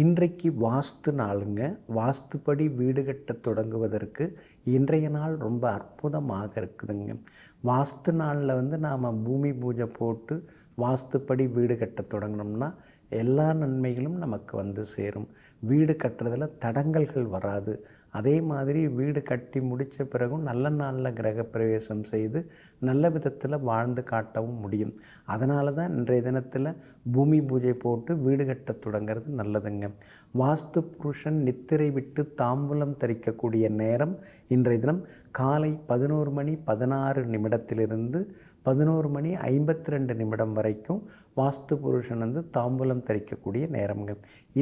இன்றைக்கு வாஸ்து நாளுங்க. வாஸ்துப்படி வீடு கட்டத் தொடங்குவதற்கு இன்றைய நாள் ரொம்ப அற்புதமாக இருக்குதுங்க. வாஸ்து நாளில் நாம் பூமி பூஜை போட்டு வாஸ்துப்படி வீடு கட்டத் தொடங்கினோம்னா எல்லா நன்மைகளும் நமக்கு சேரும். வீடு கட்டுறதுல தடங்கல்கள் வராது. அதே மாதிரி வீடு கட்டி முடித்த பிறகும் நல்ல நாளில் கிரகப்பிரவேசம் செய்து நல்ல விதத்தில் வாழ்ந்து காட்டவும் முடியும். அதனால தான் இன்றைய தினத்தில் பூமி பூஜை போட்டு வீடு கட்டத் தொடங்கிறது நல்லதுங்க. வாஸ்து புருஷன் நித்திரை விட்டு தாம்பூலம் தரிக்கக்கூடிய நேரம் இன்றைய தினம் காலை 11:16 11:52 வரைக்கும் வாஸ்து புருஷன் தாம்பூலம் தரிக்கக்கூடிய நேரம்ங்க.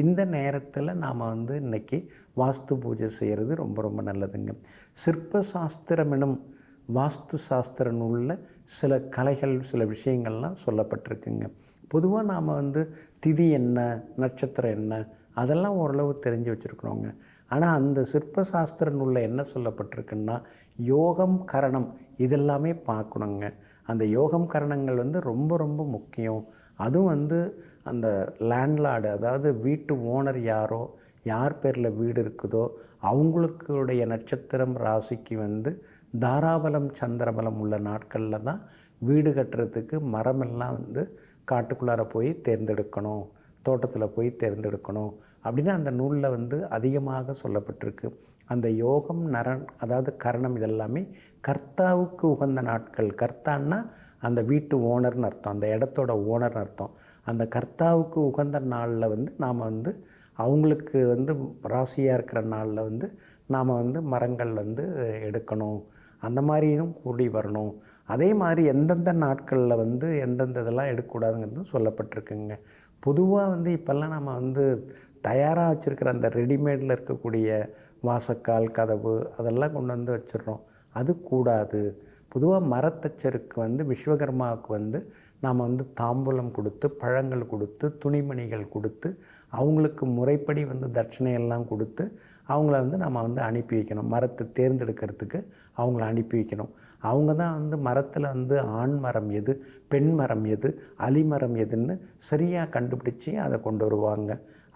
இந்த நேரத்தில் நாம் இன்றைக்கி வாஸ்து பூஜை செய்கிறது ரொம்ப ரொம்ப நல்லதுங்க. சிற்ப சாஸ்திரம் எனும் வாஸ்து சாஸ்திர நூலில் சில கலைகள் சில விஷயங்கள்லாம் சொல்லப்பட்டிருக்குங்க. பொதுவாக நாம் திதி என்ன நட்சத்திரம் என்ன அதெல்லாம் ஓரளவு தெரிஞ்சு வச்சுருக்குறோங்க. ஆனால் அந்த சிற்ப சாஸ்திர நூலில் என்ன சொல்லப்பட்டிருக்குன்னா யோகம் கரணம் இதெல்லாமே பார்க்கணுங்க. அந்த யோகம் கரணங்கள் ரொம்ப ரொம்ப முக்கியம். அதுவும் அந்த லேண்ட்லார்டு அதாவது வீட்டு ஓனர் யாரோ யார் பேரில் வீடு இருக்குதோ அவங்களுடைய நட்சத்திரம் ராசிக்கு தாராபலம் சந்திரபலம் உள்ள நாட்களில் தான் வீடு கட்டுறதுக்கு மரமெல்லாம் காட்டுக்குள்ளார போய் தேர்ந்தெடுக்கணும், தோட்டத்தில் போய் தேர்ந்தெடுக்கணும் அப்படின்னு அந்த நூலில் அதிகமாக சொல்லப்பட்டிருக்கு. அந்த யோகம் நரன் அதாவது கரணம் இதெல்லாமே கர்த்தாவுக்கு உகந்த நாட்கள். கர்த்தான்னா அந்த வீட்டு ஓனர்னு அர்த்தம், அந்த இடத்தோட ஓனர்னு அர்த்தம். அந்த கர்த்தாவுக்கு உகந்த நாளில் நாம் அவங்களுக்கு ராசியாக இருக்கிற நாளில் நாம் மரங்கள் எடுக்கணும். அந்த மாதிரியும் கூடி வரணும். அதே மாதிரி எந்தெந்த நாட்களில் எந்தெந்த இதெல்லாம் எடுக்கக்கூடாதுங்கிறது சொல்லப்பட்டிருக்குங்க. பொதுவாக இப்போல்லாம் நம்ம தயாராக வச்சுருக்கிற அந்த ரெடிமேடில் இருக்கக்கூடிய வாசக்கால் கதவு அதெல்லாம் கொண்டு வச்சிடுறோம். அது கூடாது. பொதுவாக மரத்தச்சருக்கு விஸ்வகர்மாவுக்கு நாம் தாம்பூலம் கொடுத்து பழங்கள் கொடுத்து துணிமணிகள் கொடுத்து அவங்களுக்கு முறைப்படி தட்சணையெல்லாம் கொடுத்து அவங்கள நம்ம அனுப்பி வைக்கணும். மரத்தை தேர்ந்தெடுக்கிறதுக்கு அவங்கள அனுப்பி வைக்கணும். அவங்க தான் மரத்தில் ஆண் மரம் எது பெண் மரம் எது அலிமரம் எதுன்னு சரியாக கண்டுபிடிச்சி அதை கொண்டு வருவாங்க.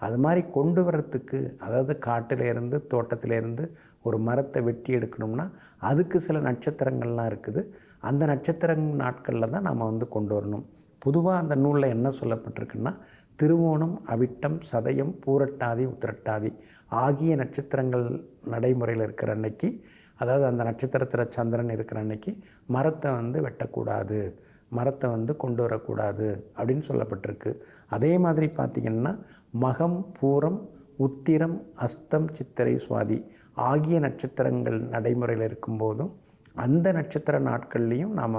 அது மாதிரி கொண்டு வரத்துக்கு அதாவது காட்டிலேருந்து தோட்டத்திலேருந்து ஒரு மரத்தை வெட்டி எடுக்கணும்னா அதுக்கு சில நட்சத்திரங்கள்லாம் இருக்குது. அந்த நட்சத்திர நாட்களில் தான் நம்ம கொண்டு வரணும். பொதுவாக அந்த நூலில் என்ன சொல்லப்பட்டிருக்குன்னா திருவோணம் அவிட்டம் சதயம் பூரட்டாதி உத்திரட்டாதி ஆகிய நட்சத்திரங்கள் நடைமுறையில் இருக்கிற அன்னைக்கு, அதாவது அந்த நட்சத்திரத்தில் சந்திரன் இருக்கிற அன்னைக்கு மரத்தை வெட்டக்கூடாது, மரத்தை கொண்டு வரக்கூடாது அப்படின்னு சொல்லப்பட்டிருக்கு. அதே மாதிரி பார்த்திங்கன்னா மகம் பூரம் உத்திரம் அஸ்தம் சித்திரை சுவாதி ஆகிய நட்சத்திரங்கள் நடைமுறையில் இருக்கும்போதும் அந்த நட்சத்திர நாட்கள்லேயும் நாம்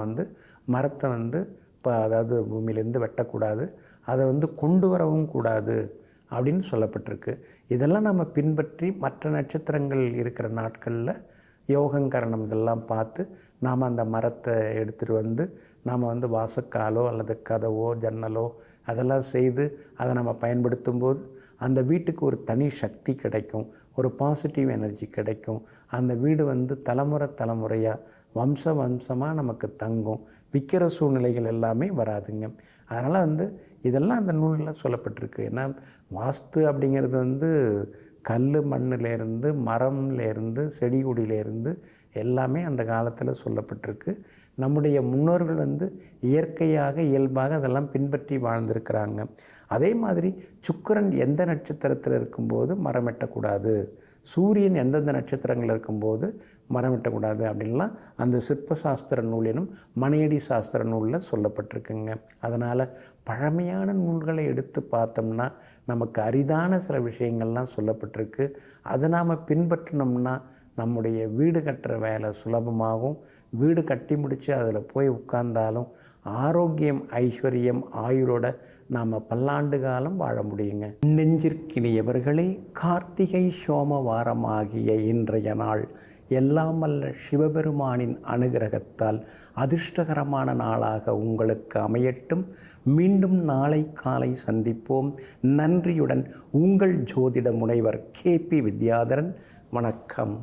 மரத்தை இப்போ அதாவது பூமியிலேருந்து வெட்டக்கூடாது, அதை கொண்டு வரவும் கூடாது அப்படின்னு சொல்லப்பட்டிருக்கு. இதெல்லாம் நம்ம பின்பற்றி மற்ற நட்சத்திரங்கள் இருக்கிற நாட்களில் யோகங்கரணம் இதெல்லாம் பார்த்து நாம் அந்த மரத்தை எடுத்துகிட்டு நாம் வாசக்காலோ அல்லது கதவோ ஜன்னலோ அதெல்லாம் செய்து அதை நம்ம பயன்படுத்தும்போது அந்த வீட்டுக்கு ஒரு தனி சக்தி கிடைக்கும், ஒரு பாசிட்டிவ் எனர்ஜி கிடைக்கும். அந்த வீடு தலைமுறையாக வம்சமாக நமக்கு தங்கும். விற்கிற சூழ்நிலைகள் எல்லாமே வராதுங்க. அதனால் இதெல்லாம் அந்த நூலில் சொல்லப்பட்டிருக்கு. ஏன்னா வாஸ்து அப்படிங்கிறது கல் மண்ணிலேருந்து மரம்லேருந்து செடி கொடியிலேருந்து எல்லாமே அந்த காலத்தில் சொல்லப்பட்டிருக்கு. நம்முடைய முன்னோர்கள் இயற்கையாக இயல்பாக அதெல்லாம் பின்பற்றி வாழ்ந்திருக்கிறாங்க. அதே மாதிரி சுக்கிரன் எந்த நட்சத்திரத்தில் இருக்கும்போது மரம் வெட்டக்கூடாது, சூரியன் எந்தெந்த நட்சத்திரங்கள் இருக்கும்போது மரம் வெட்டக்கூடாது அப்படின்லாம் அந்த சிற்ப சாஸ்திர நூலினும் மனையடி சாஸ்திர நூலில் சொல்லப்பட்டிருக்குங்க. அதனால் பழமையான நூல்களை எடுத்து பார்த்தோம்னா நமக்கு அரிதான சில விஷயங்கள்லாம் சொல்லப்பட்டிருக்கு. அதை நாம் பின்பற்றினோம்னா நம்முடைய வீடு கட்டுற வேலை சுலபமாகும். வீடு கட்டி முடித்து அதில் போய் உட்கார்ந்தாலும் ஆரோக்கியம் ஐஸ்வர்யம் ஆயுளோட நாம் பல்லாண்டு காலம் வாழ முடியுங்க. நெஞ்சிற்கினியவர்களே, கார்த்திகை சோமவாரமாகிய இன்றைய நாள் எல்லாம் வல்ல சிவபெருமானின் அனுகிரகத்தால் அதிர்ஷ்டகரமான நாளாக உங்களுக்கு அமையட்டும். மீண்டும் நாளை காலை சந்திப்போம். நன்றியுடன் உங்கள் ஜோதிட முனைவர் KP வித்யாதரன். வணக்கம்.